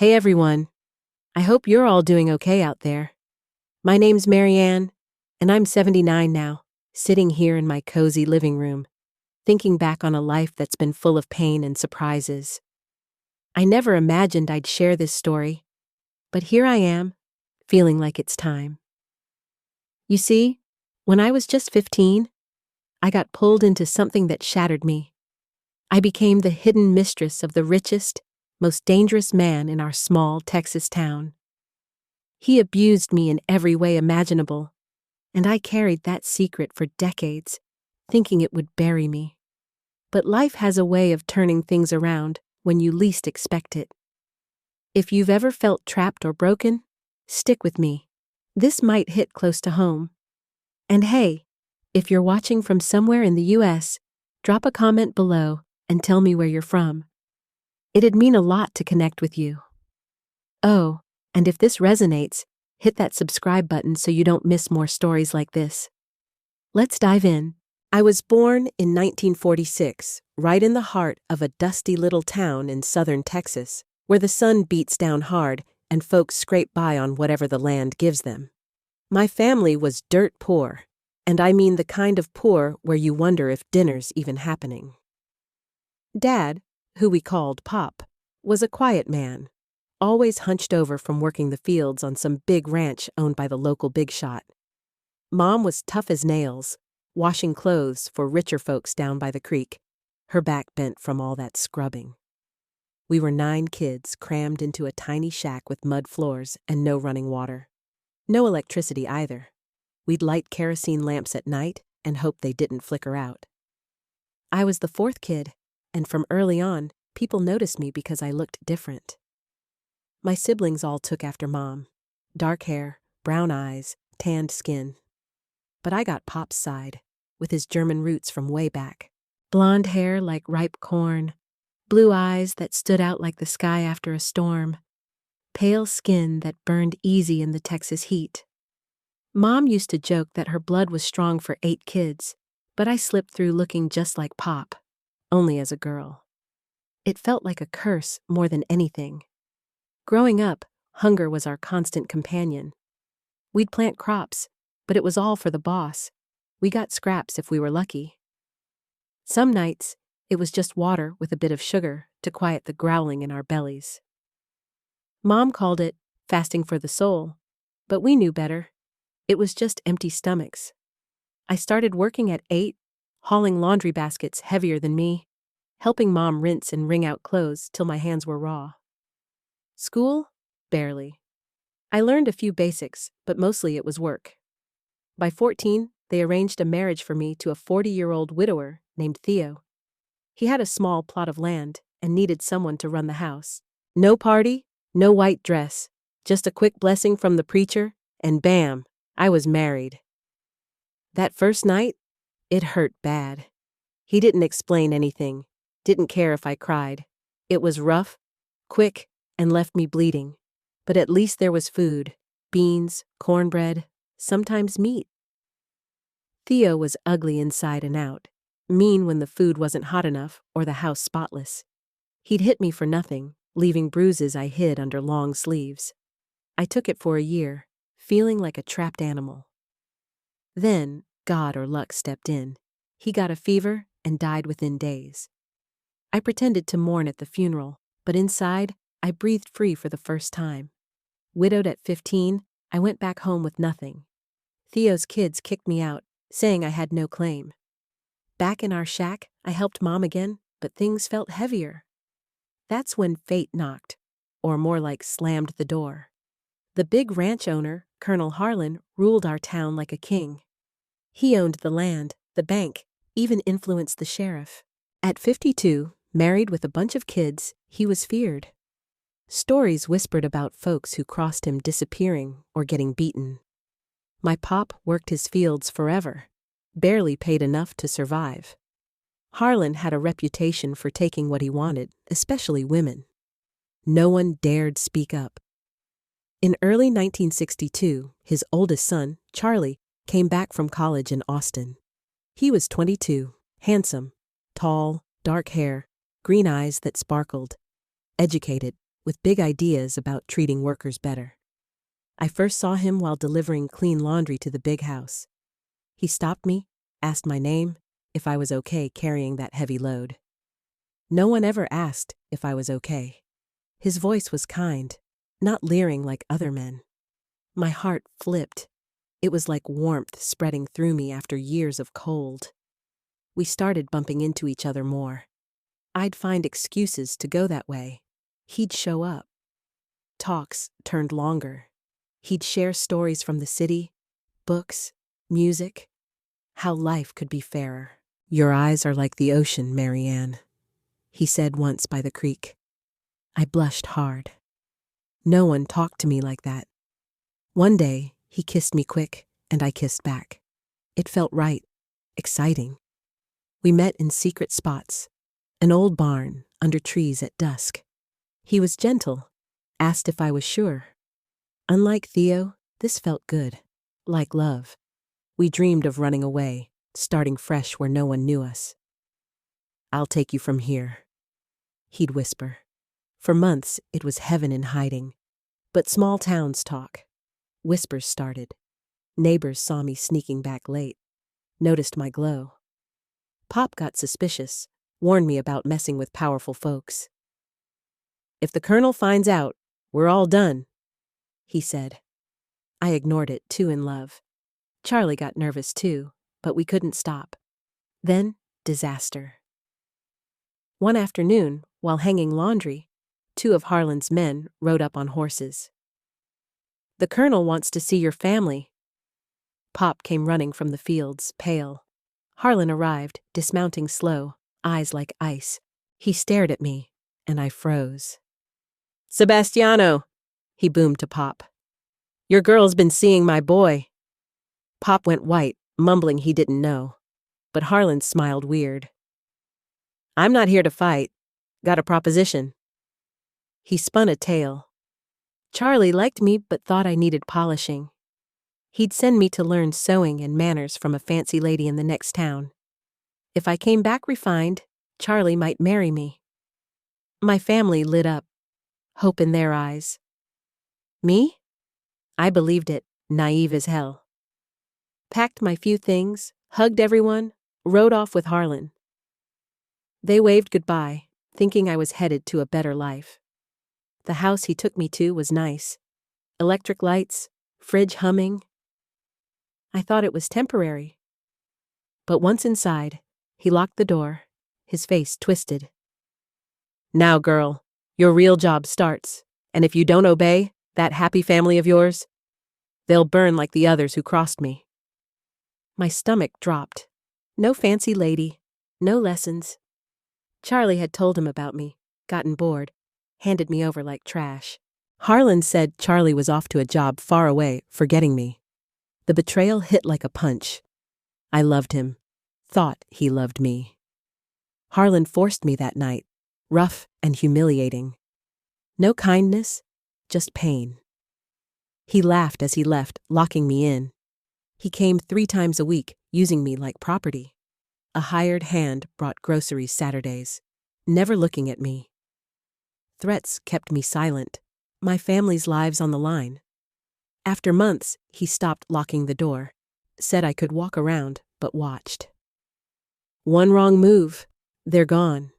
Hey everyone, I hope you're all doing okay out there. My name's Marianne, and I'm 79 now, sitting here in my cozy living room, thinking back on a life that's been full of pain and surprises. I never imagined I'd share this story, but here I am, feeling like it's time. You see, when I was just 15, I got pulled into something that shattered me. I became the hidden mistress of the richest, most dangerous man in our small Texas town. He abused me in every way imaginable, and I carried that secret for decades, thinking it would bury me. But life has a way of turning things around when you least expect it. If you've ever felt trapped or broken, stick with me. This might hit close to home. And hey, if you're watching from somewhere in the US, drop a comment below and tell me where you're from. It'd mean a lot to connect with you. Oh, and if this resonates, hit that subscribe button so you don't miss more stories like this. Let's dive in. I was born in 1946, right in the heart of a dusty little town in southern Texas, where the sun beats down hard and folks scrape by on whatever the land gives them. My family was dirt poor, and I mean the kind of poor where you wonder if dinner's even happening. Dad, who we called Pop, was a quiet man, always hunched over from working the fields on some big ranch owned by the local big shot. Mom was tough as nails, washing clothes for richer folks down by the creek, her back bent from all that scrubbing. We were 9 kids crammed into a tiny shack with mud floors and no running water. No electricity either. We'd light kerosene lamps at night and hope they didn't flicker out. I was the 4th kid, and from early on, people noticed me because I looked different. My siblings all took after Mom. Dark hair, brown eyes, tanned skin. But I got Pop's side, with his German roots from way back. Blonde hair like ripe corn, blue eyes that stood out like the sky after a storm, pale skin that burned easy in the Texas heat. Mom used to joke that her blood was strong for 8 kids, but I slipped through looking just like Pop, only as a girl. It felt like a curse more than anything. Growing up, hunger was our constant companion. We'd plant crops, but it was all for the boss. We got scraps if we were lucky. Some nights, it was just water with a bit of sugar to quiet the growling in our bellies. Mom called it fasting for the soul, but we knew better. It was just empty stomachs. I started working at 8, hauling laundry baskets heavier than me, helping Mom rinse and wring out clothes till my hands were raw. School? Barely. I learned a few basics, but mostly it was work. By 14, they arranged a marriage for me to a 40-year-old widower named Theo. He had a small plot of land and needed someone to run the house. No party, no white dress, just a quick blessing from the preacher, and bam, I was married. That first night, it hurt bad. He didn't explain anything, didn't care if I cried. It was rough, quick, and left me bleeding. But at least there was food, beans, cornbread, sometimes meat. Theo was ugly inside and out, mean when the food wasn't hot enough or the house spotless. He'd hit me for nothing, leaving bruises I hid under long sleeves. I took it for a year, feeling like a trapped animal. Then, God or luck stepped in. He got a fever and died within days. I pretended to mourn at the funeral, but inside, I breathed free for the first time. Widowed at 15, I went back home with nothing. Theo's kids kicked me out, saying I had no claim. Back in our shack, I helped Mom again, but things felt heavier. That's when fate knocked, or more like slammed the door. The big ranch owner, Colonel Harlan, ruled our town like a king. He owned the land, the bank, even influenced the sheriff. At 52, married with a bunch of kids, he was feared. Stories whispered about folks who crossed him disappearing or getting beaten. My pop worked his fields forever, barely paid enough to survive. Harlan had a reputation for taking what he wanted, especially women. No one dared speak up. In early 1962, his oldest son, Charlie, came back from college in Austin. He was 22, handsome, tall, dark hair, green eyes that sparkled, educated, with big ideas about treating workers better. I first saw him while delivering clean laundry to the big house. He stopped me, asked my name, if I was okay carrying that heavy load. No one ever asked if I was okay. His voice was kind, not leering like other men. My heart flipped. It was like warmth spreading through me after years of cold. We started bumping into each other more. I'd find excuses to go that way. He'd show up. Talks turned longer. He'd share stories from the city, books, music, how life could be fairer. "Your eyes are like the ocean, Marianne," he said once by the creek. I blushed hard. No one talked to me like that. One day, he kissed me quick, and I kissed back. It felt right, exciting. We met in secret spots, an old barn, under trees at dusk. He was gentle, asked if I was sure. Unlike Theo, this felt good, like love. We dreamed of running away, starting fresh where no one knew us. "I'll take you from here," he'd whisper. For months, it was heaven in hiding. But small towns talk. Whispers started. Neighbors saw me sneaking back late, noticed my glow. Pop got suspicious, warned me about messing with powerful folks. "If the colonel finds out, we're all done," he said. I ignored it, too in love. Charlie got nervous too, but we couldn't stop. Then, disaster. One afternoon, while hanging laundry, 2 of Harlan's men rode up on horses. "The colonel wants to see your family." Pop came running from the fields, pale. Harlan arrived, dismounting slow, eyes like ice. He stared at me, and I froze. "Sebastiano," he boomed to Pop. "Your girl's been seeing my boy." Pop went white, mumbling he didn't know. But Harlan smiled weird. "I'm not here to fight. Got a proposition." He spun a tale. Charlie liked me but thought I needed polishing. He'd send me to learn sewing and manners from a fancy lady in the next town. If I came back refined, Charlie might marry me. My family lit up, hope in their eyes. Me? I believed it, naive as hell. Packed my few things, hugged everyone, rode off with Harlan. They waved goodbye, thinking I was headed to a better life. The house he took me to was nice. Electric lights, fridge humming. I thought it was temporary. But once inside, he locked the door, his face twisted. "Now, girl, your real job starts, and if you don't obey that happy family of yours, they'll burn like the others who crossed me." My stomach dropped. No fancy lady, no lessons. Charlie had told him about me, gotten bored, handed me over like trash. Harlan said Charlie was off to a job far away, forgetting me. The betrayal hit like a punch. I loved him, thought he loved me. Harlan forced me that night, rough and humiliating. No kindness, just pain. He laughed as he left, locking me in. He came 3 times a week, using me like property. A hired hand brought groceries Saturdays, never looking at me. Threats kept me silent, my family's lives on the line. After months, he stopped locking the door, said I could walk around, but watched. One wrong move, they're gone.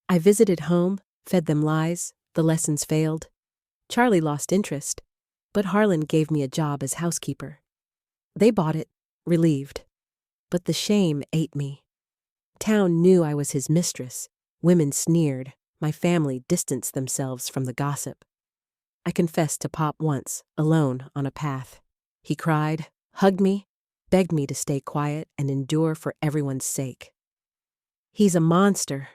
I visited home, fed them lies, the lessons failed. Charlie lost interest, but Harlan gave me a job as housekeeper. They bought it, relieved. But the shame ate me. Town knew I was his mistress. Women sneered. My family distanced themselves from the gossip. I confessed to Pop once, alone on a path. He cried, hugged me, begged me to stay quiet and endure for everyone's sake. He's a monster.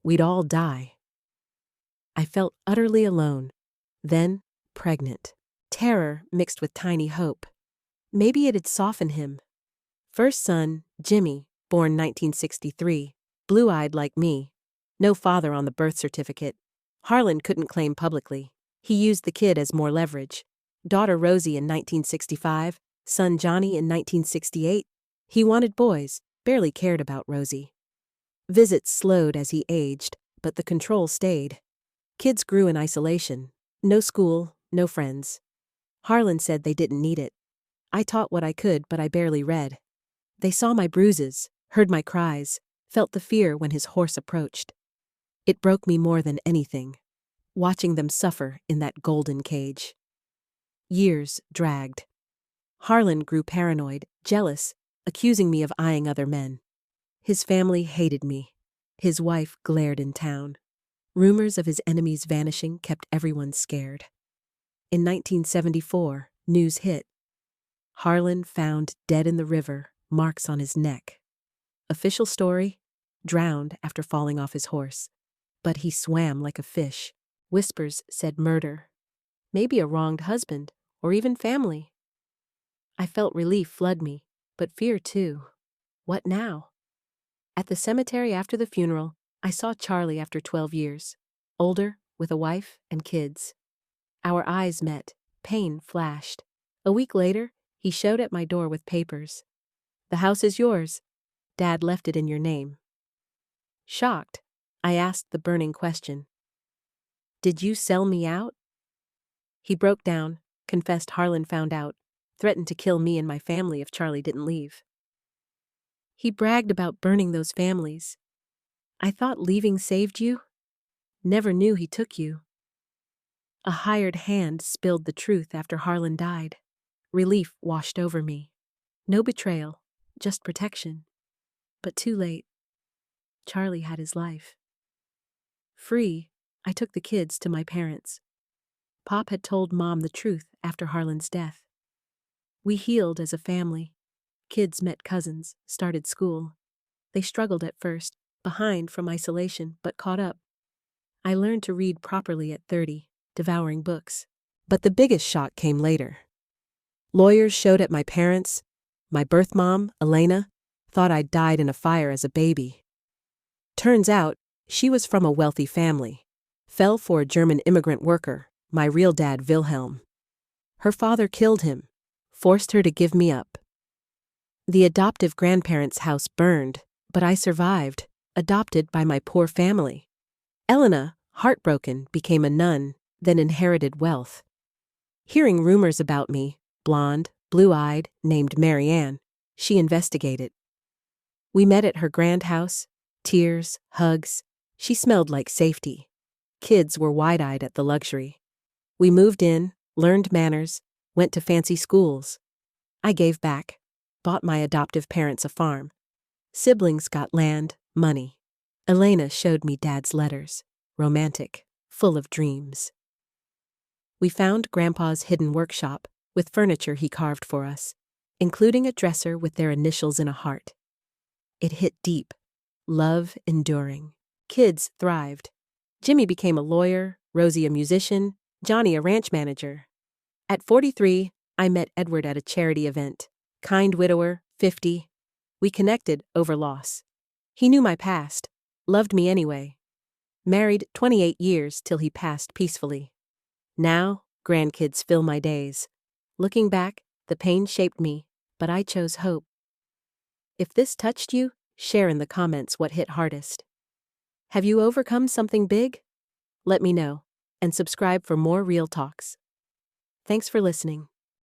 We'd all die. I felt utterly alone, then pregnant. Terror mixed with tiny hope. Maybe it'd soften him. First son, Jimmy, born 1963, blue-eyed like me. No father on the birth certificate. Harlan couldn't claim publicly. He used the kid as more leverage. Daughter Rosie in 1965, son Johnny in 1968. He wanted boys, barely cared about Rosie. Visits slowed as he aged, but the control stayed. Kids grew in isolation. No school, no friends. Harlan said they didn't need it. I taught what I could, but I barely read. They saw my bruises, heard my cries, felt the fear when his horse approached. It broke me more than anything, watching them suffer in that golden cage. Years dragged. Harlan grew paranoid, jealous, accusing me of eyeing other men. His family hated me. His wife glared in town. Rumors of his enemies vanishing kept everyone scared. In 1974, news hit. Harlan found dead in the river, marks on his neck. Official story? Drowned after falling off his horse. But he swam like a fish. Whispers said murder. Maybe a wronged husband, or even family. I felt relief flood me, but fear too. What now? At the cemetery after the funeral, I saw Charlie after 12 years. Older, with a wife and kids. Our eyes met. Pain flashed. A week later, he showed at my door with papers. The house is yours. Dad left it in your name. Shocked, I asked the burning question. Did you sell me out? He broke down, confessed Harlan found out, threatened to kill me and my family if Charlie didn't leave. He bragged about burning those families. I thought leaving saved you? Never knew he took you. A hired hand spilled the truth after Harlan died. Relief washed over me. No betrayal, just protection. But too late. Charlie had his life. Free, I took the kids to my parents. Pop had told Mom the truth after Harlan's death. We healed as a family. Kids met cousins, started school. They struggled at first, behind from isolation, but caught up. I learned to read properly at 30, devouring books. But the biggest shock came later. Lawyers showed at my parents. My birth mom, Elena, thought I'd died in a fire as a baby. Turns out, she was from a wealthy family. Fell for a German immigrant worker, my real dad Wilhelm. Her father killed him, forced her to give me up. The adoptive grandparents' house burned, but I survived, adopted by my poor family. Elena, heartbroken, became a nun, then inherited wealth. Hearing rumors about me, blonde, blue-eyed, named Marianne, she investigated. We met at her grand house, tears, hugs. She smelled like safety. Kids were wide-eyed at the luxury. We moved in, learned manners, went to fancy schools. I gave back, bought my adoptive parents a farm. Siblings got land, money. Elena showed me Dad's letters, romantic, full of dreams. We found Grandpa's hidden workshop, with furniture he carved for us, including a dresser with their initials in a heart. It hit deep. Love enduring. Kids thrived. Jimmy became a lawyer, Rosie a musician, Johnny a ranch manager. At 43, I met Edward at a charity event. Kind widower, 50. We connected over loss. He knew my past, loved me anyway. Married 28 years till he passed peacefully. Now, grandkids fill my days. Looking back, the pain shaped me, but I chose hope. If this touched you, share in the comments what hit hardest. Have you overcome something big? Let me know, and subscribe for more real talks. Thanks for listening.